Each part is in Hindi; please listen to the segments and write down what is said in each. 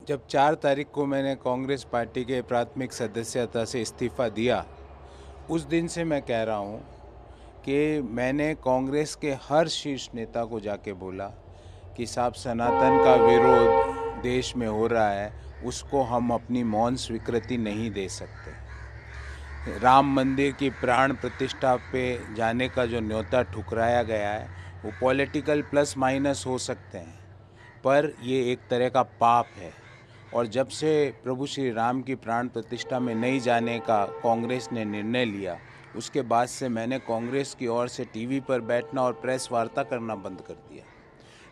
जब 4 तारीख को मैंने कांग्रेस पार्टी के प्राथमिक सदस्यता से इस्तीफ़ा दिया, उस दिन से मैं कह रहा हूँ कि मैंने कांग्रेस के हर शीर्ष नेता को जाके बोला कि साहब, सनातन का विरोध देश में हो रहा है, उसको हम अपनी मौन स्वीकृति नहीं दे सकते। राम मंदिर की प्राण प्रतिष्ठा पे जाने का जो न्योता ठुकराया गया है, वो पॉलिटिकल प्लस माइनस हो सकते हैं, पर ये एक तरह का पाप है। और जब से प्रभु श्री राम की प्राण प्रतिष्ठा में नहीं जाने का कांग्रेस ने निर्णय लिया, उसके बाद से मैंने कांग्रेस की ओर से टीवी पर बैठना और प्रेस वार्ता करना बंद कर दिया।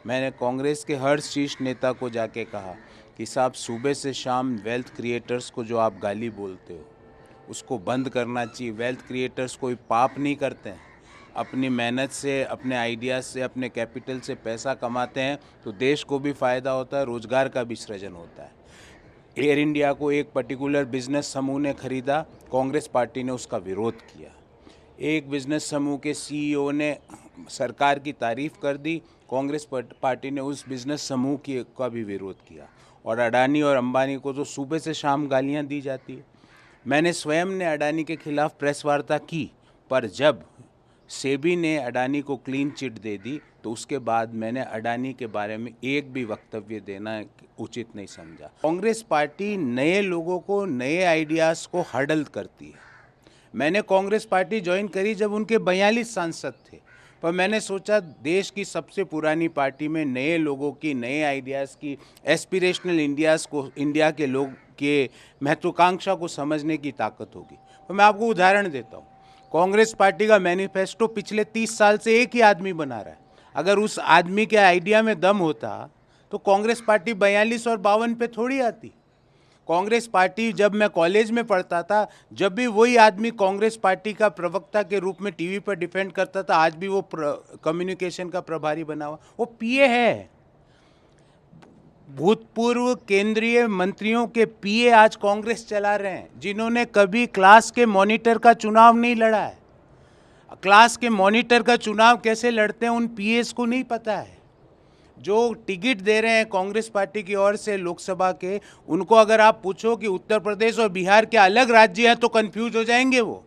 मैंने कांग्रेस के हर शीर्ष नेता को जाके कहा कि साहब, सुबह से शाम वेल्थ क्रिएटर्स को जो आप गाली बोलते हो, उसको बंद करना चाहिए। वेल्थ क्रिएटर्स कोई पाप नहीं करते हैं, अपनी मेहनत से, अपने आइडियाज़ से, अपने कैपिटल से पैसा कमाते हैं तो देश को भी फ़ायदा होता है, रोज़गार का भी सृजन होता है। एयर इंडिया को एक पर्टिकुलर बिजनेस समूह ने खरीदा, कांग्रेस पार्टी ने उसका विरोध किया। एक बिजनेस समूह के सीईओ ने सरकार की तारीफ़ कर दी, कांग्रेस पार्टी ने उस बिजनेस समूह का भी विरोध किया। और अडानी और अंबानी को तो सुबह से शाम गालियां दी जाती है। मैंने स्वयं ने अडानी के खिलाफ प्रेस वार्ता की, पर जब सेबी ने अडानी को क्लीन चिट दे दी तो उसके बाद मैंने अडानी के बारे में एक भी वक्तव्य देना उचित नहीं समझा। कांग्रेस पार्टी नए लोगों को, नए आइडियाज़ को हर्डल करती है। मैंने कांग्रेस पार्टी ज्वाइन करी जब उनके 42 सांसद थे, पर मैंने सोचा देश की सबसे पुरानी पार्टी में नए लोगों की, नए आइडियाज़ की, एस्पिरेशनल इंडिया के लोग के महत्वाकांक्षा को समझने की ताकत होगी। तो मैं आपको उदाहरण देता हूँ। कांग्रेस पार्टी का मैनिफेस्टो पिछले 30 साल से एक ही आदमी बना रहा है। अगर उस आदमी के आइडिया में दम होता तो कांग्रेस पार्टी 42 और 52 पे थोड़ी आती। कांग्रेस पार्टी, जब मैं कॉलेज में पढ़ता था, जब भी वही आदमी कांग्रेस पार्टी का प्रवक्ता के रूप में टीवी पर डिफेंड करता था, आज भी वो कम्युनिकेशन का प्रभारी बना हुआ, वो पीए है। भूतपूर्व केंद्रीय मंत्रियों के पीए आज कांग्रेस चला रहे हैं, जिन्होंने कभी क्लास के मॉनिटर का चुनाव नहीं लड़ा है। क्लास के मॉनिटर का चुनाव कैसे लड़ते हैं उन पीएस को नहीं पता है। जो टिकट दे रहे हैं कांग्रेस पार्टी की ओर से लोकसभा के, उनको अगर आप पूछो कि उत्तर प्रदेश और बिहार के अलग राज्य हैं तो कंफ्यूज हो जाएंगे वो।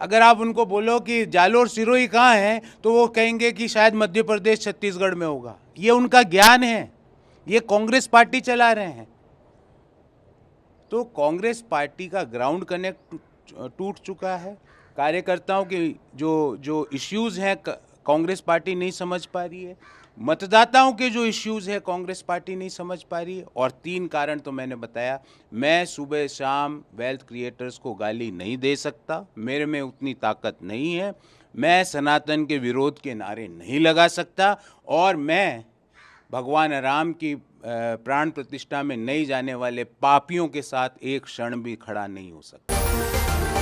अगर आप उनको बोलो कि जालोर सिरोही कहाँ है तो वो कहेंगे कि शायद मध्य प्रदेश छत्तीसगढ़ में होगा। ये उनका ज्ञान है, ये कांग्रेस पार्टी चला रहे हैं। तो कांग्रेस पार्टी का ग्राउंड कनेक्ट टूट चुका है। कार्यकर्ताओं के जो इश्यूज़ हैं कांग्रेस पार्टी नहीं समझ पा रही है। मतदाताओं के जो इश्यूज़ है कांग्रेस पार्टी नहीं समझ पा रही है। और 3 कारण तो मैंने बताया। मैं सुबह शाम वेल्थ क्रिएटर्स को गाली नहीं दे सकता, मेरे में उतनी ताकत नहीं है। मैं सनातन के विरोध के नारे नहीं लगा सकता, और मैं भगवान राम की प्राण प्रतिष्ठा में नहीं जाने वाले पापियों के साथ एक क्षण भी खड़ा नहीं हो सकता।